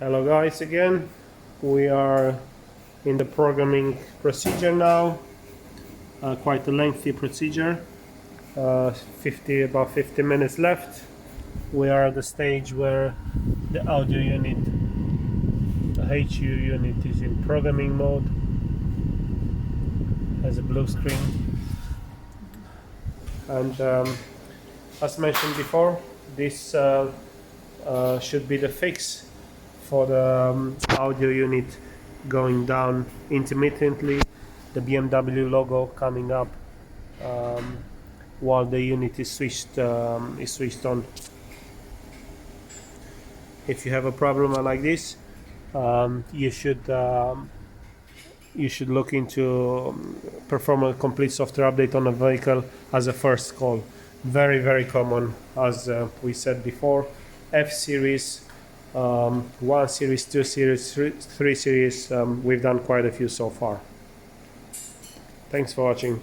Hello guys, again we are in the programming procedure now, quite a lengthy procedure, about 50 minutes left. We are at the stage where the audio unit, the HU unit, is in programming mode, has a blue screen, and as mentioned before, this should be the fix for the audio unit going down intermittently, the BMW logo coming up while the unit is switched on. If you have a problem like this, you should look into perform a complete software update on a vehicle as a first call. Very common, as we said before. F series, 1 series, 2 series, 3 series, we've done quite a few so far. Thanks for watching.